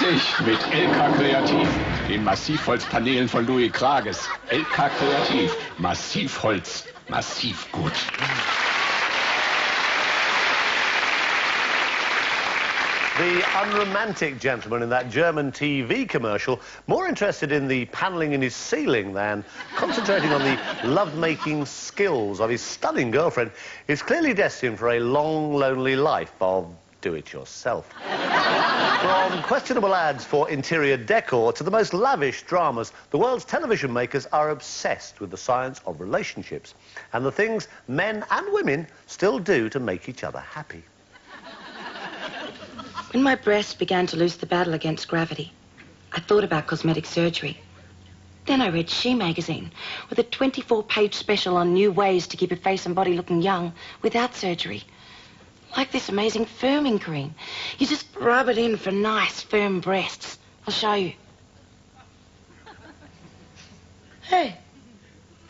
Richtig, mit LK Kreativ, den Massivholzpanelen von Louis Krages. LK Kreativ, Massivholz, massiv gut. The unromantic gentleman in that German TV commercial, more interested in the panelling in his ceiling than concentrating on the love-making skills of his stunning girlfriend, is clearly destined for a long, lonely life of do-it-yourself. From questionable ads for interior decor to the most lavish dramas, the world's television makers are obsessed with the science of relationships and the things men and women still do to make each other happy. When my breast began to lose the battle against gravity, I thought about cosmetic surgery. Then I read She magazine with a 24-page special on new ways to keep your face and body looking young without surgery. Like this amazing firming cream. You just rub it in for nice, firm breasts. I'll show you. Hey,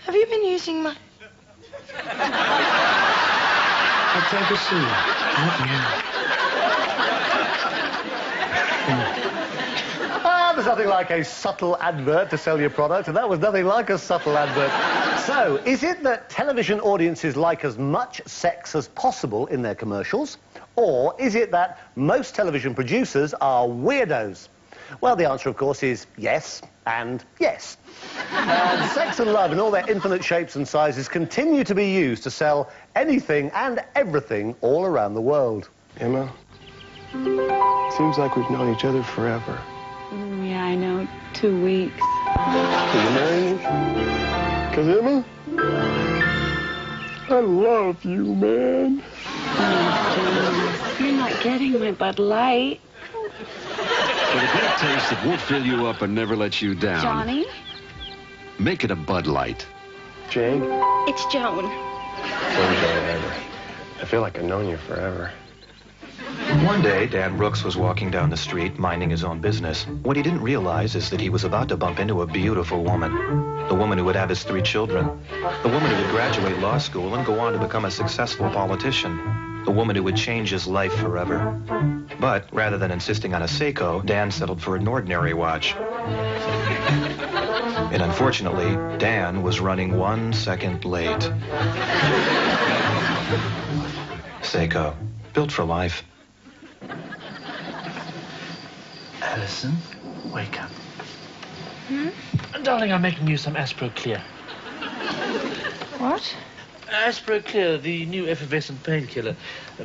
have you been using my... I told the She. Out now. There's nothing like a subtle advert to sell your product, and that was nothing like a subtle advert. So, is it that television audiences like as much sex as possible in their commercials? Or is it that most television producers are weirdos? Well, the answer, of course, is yes and yes. And sex and love in all their infinite shapes and sizes continue to be used to sell anything and everything all around the world. Emma, seems like we've known each other forever. Yeah, I know. 2 weeks. Will you marry me? 'Cause Emma, I love you, man. Oh, you're not getting my Bud Light. For the great taste that won't fill you up and never let you down. Johnny? Make it a Bud Light. Jane? It's Joan. I feel like I've known you forever. One day, Dan Brooks was walking down the street, minding his own business. What he didn't realize is that he was about to bump into a beautiful woman. The woman who would have his 3 children. The woman who would graduate law school and go on to become a successful politician. The woman who would change his life forever. But rather than insisting on a Seiko, Dan settled for an ordinary watch. And unfortunately, Dan was running 1 second late. Seiko, built for life. Alison, wake up. Darling, I'm making you some Aspro Clear. What? Aspro Clear, the new effervescent painkiller.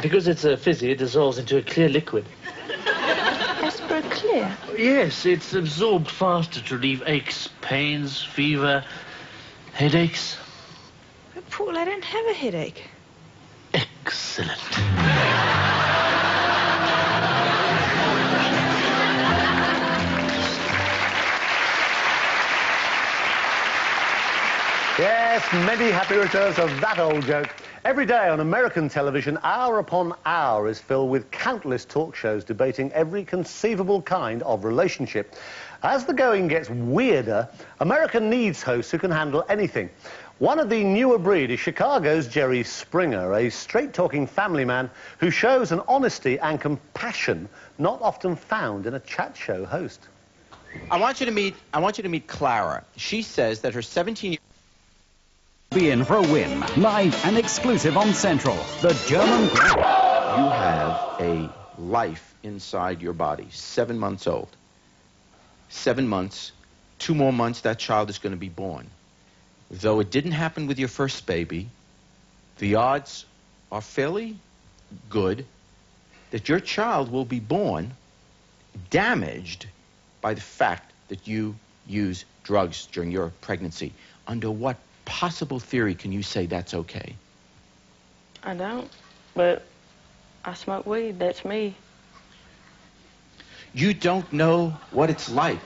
Because it's fizzy, it dissolves into a clear liquid. Aspro Clear? Yes, it's absorbed faster to relieve aches, pains, fever, headaches. But Paul, I don't have a headache. Excellent. Yes, many happy returns of that old joke. Every day on American television, hour upon hour is filled with countless talk shows debating every conceivable kind of relationship. As the going gets weirder, America needs hosts who can handle anything. One of the newer breed is Chicago's Jerry Springer, a straight-talking family man who shows an honesty and compassion not often found in a chat show host. I want you to meet Clara. She says that her 17-year-old be in for a win. Live and exclusive on Central. The German... You have a life inside your body, 7 months old. 7 months, 2 more months, that child is going to be born. Though it didn't happen with your first baby, the odds are fairly good that your child will be born damaged by the fact that you use drugs during your pregnancy. Under what possible theory can you say that's okay? I don't, but I smoke weed. That's me. You don't know what it's like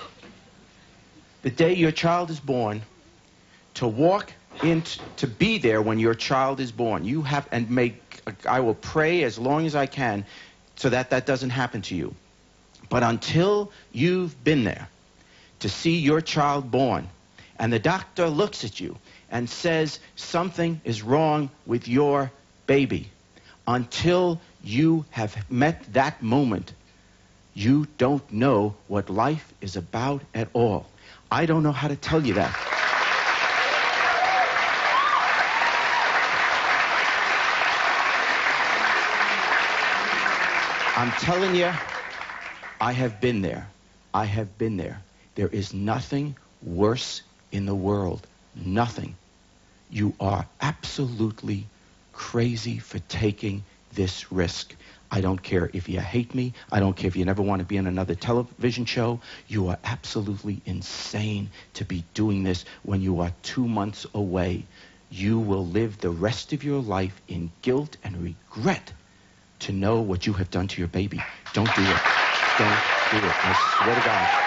the day your child is born to walk in, to be there when your child is born. You have, and I will pray as long as I can so that that doesn't happen to you. But until you've been there to see your child born, and the doctor looks at you and says something is wrong with your baby, until you have met that moment, You don't know what life is about at all. I don't know how to tell you that. I'm telling you, I have been there. I have been there. There is nothing worse in the world. Nothing. You are absolutely crazy for taking this risk. I don't care if you hate me. I don't care if you never want to be on another television show. You are absolutely insane to be doing this when you are 2 months away. You will live the rest of your life in guilt and regret to know what you have done to your baby. Don't do it. Don't do it. I swear to God.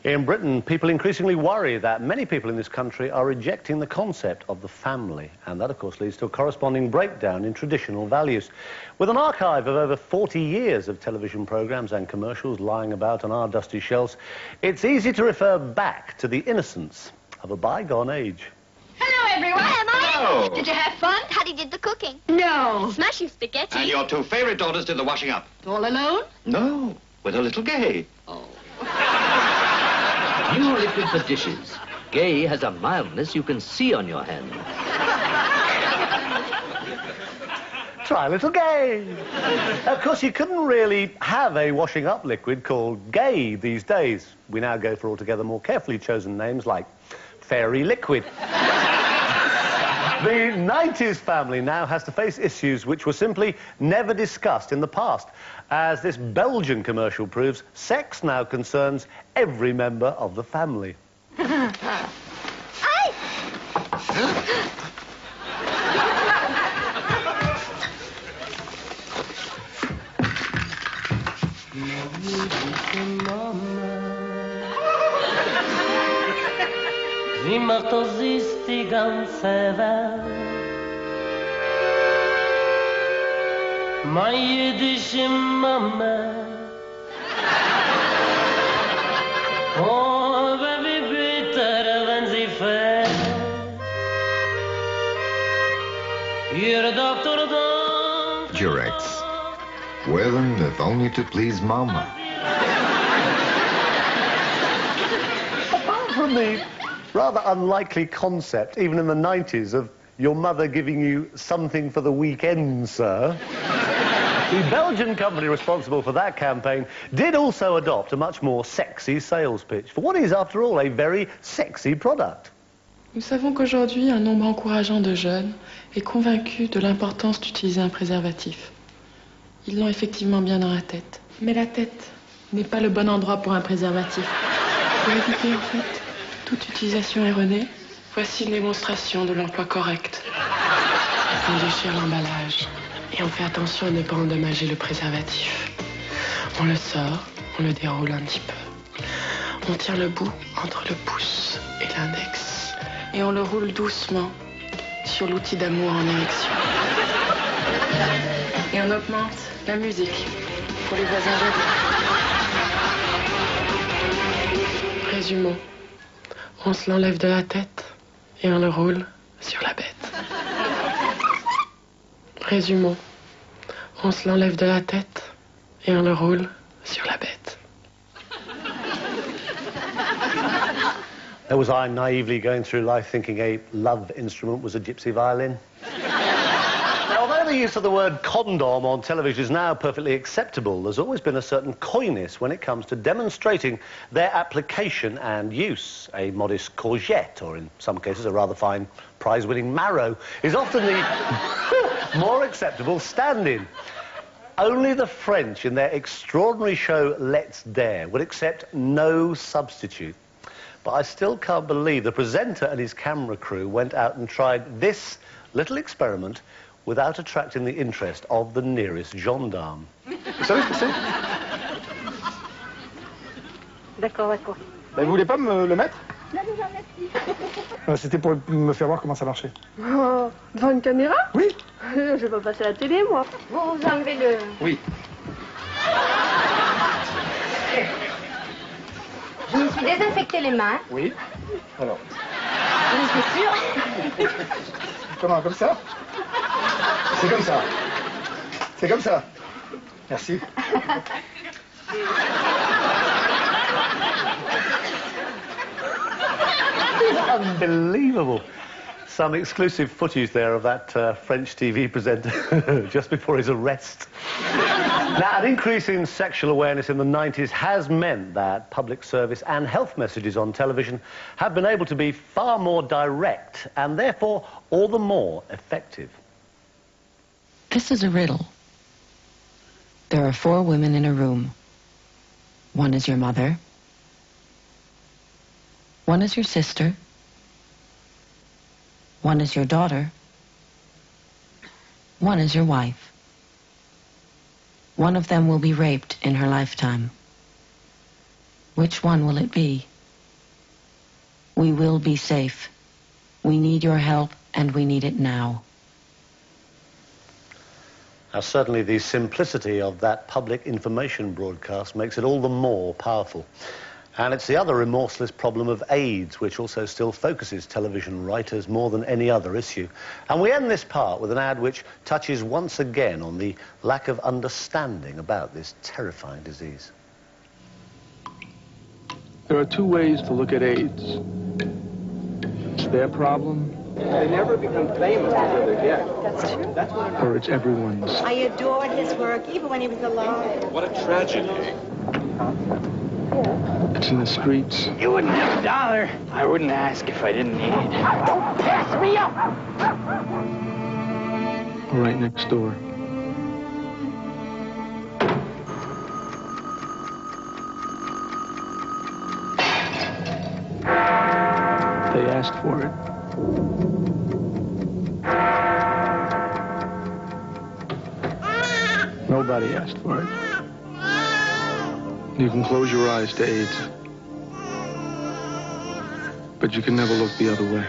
In Britain, people increasingly worry that many people in this country are rejecting the concept of the family. And that, of course, leads to a corresponding breakdown in traditional values. With an archive of over 40 years of television programmes and commercials lying about on our dusty shelves, it's easy to refer back to the innocence of a bygone age. Hello, everyone. Hi, Emma. Hello. Did you have fun? How did the cooking? No. Smashing spaghetti. And your two favorite daughters did the washing up? All alone? No, with a little Gay. Oh. New liquid for dishes. Gay has a mildness you can see on your hand. Try a little Gay. Of course, you couldn't really have a washing up liquid called Gay these days. We now go for altogether more carefully chosen names like Fairy Liquid. The 90s family now has to face issues which were simply never discussed in the past. As this Belgian commercial proves, sex now concerns every member of the family. Sie macht uns die ganze Welt. Meine jüdische Mama. Oh, wie bitter, wenn sie fällt. Ihr Doktor don't. Durex. Wear them if only to please Mama. Apart from the rather unlikely concept, even in the 90s, of your mother giving you something for the weekend, sir. The Belgian company responsible for that campaign did also adopt a much more sexy sales pitch for what is, after all, a very sexy product. Nous savons qu'aujourd'hui, un nombre encourageant de jeunes est convaincu de l'importance d'utiliser un préservatif. Ils l'ont effectivement bien dans la tête. Mais la tête n'est pas le bon endroit pour un préservatif. Pour éviter, en fait, toute utilisation erronée, voici une démonstration de l'emploi correct. On déchire l'emballage et on fait attention à ne pas endommager le préservatif. On le sort, on le déroule un petit peu. On tient le bout entre le pouce et l'index et on le roule doucement sur l'outil d'amour en érection. Et on augmente la musique pour les voisins jaloux. Résumons. On se l'enlève de la tête et on le roule sur la bête. Résumons. On se l'enlève de la tête et on le roule sur la bête. There was I naively going through life thinking a love instrument was a gypsy violin. Now, although the use of the word condom on television is now perfectly acceptable, there's always been a certain coyness when it comes to demonstrating their application and use. A modest courgette, or in some cases a rather fine prize-winning marrow, is often the more acceptable stand-in. Only the French, in their extraordinary show Let's Dare, would accept no substitute. But I still can't believe the presenter and his camera crew went out and tried this little experiment without attracting the interest of the nearest gendarme. Vous savez ce que c'est? D'accord, d'accord. Vous voulez pas me le mettre? Non, déjà, merci. C'était pour me faire voir comment ça marchait. Oh, devant une caméra? Oui. Je vais pas passer à la télé, moi. Bon, vous enlevez le... Oui. Je me suis désinfecté les mains. Oui. Alors. Je suis sûre. Comment, comme ça? C'est comme ça. C'est comme ça. Merci. Unbelievable. Some exclusive footage there of that French TV presenter just before his arrest. Now, an increase in sexual awareness in the 90s has meant that public service and health messages on television have been able to be far more direct and therefore all the more effective. This is a riddle. There are 4 women in a room. One is your mother. One is your sister. One is your daughter. One is your wife. One of them will be raped in her lifetime. Which one will it be? We will be safe. We need your help, and we need it now. Now, certainly the simplicity of that public information broadcast makes it all the more powerful. And it's the other remorseless problem of AIDS, which also still focuses television writers more than any other issue. And we end this part with an ad which touches once again on the lack of understanding about this terrifying disease. There are 2 ways to look at AIDS. It's their problem. They never become famous until they're dead. That's true. That's what Or it's everyone's. I adored his work, even when he was alive. What a tragedy. It's in the streets. You wouldn't have $1. I wouldn't ask if I didn't need it. Don't pass me up! Right next door. They asked for it. Nobody asked for it. You can close your eyes to AIDS, but you can never look the other way.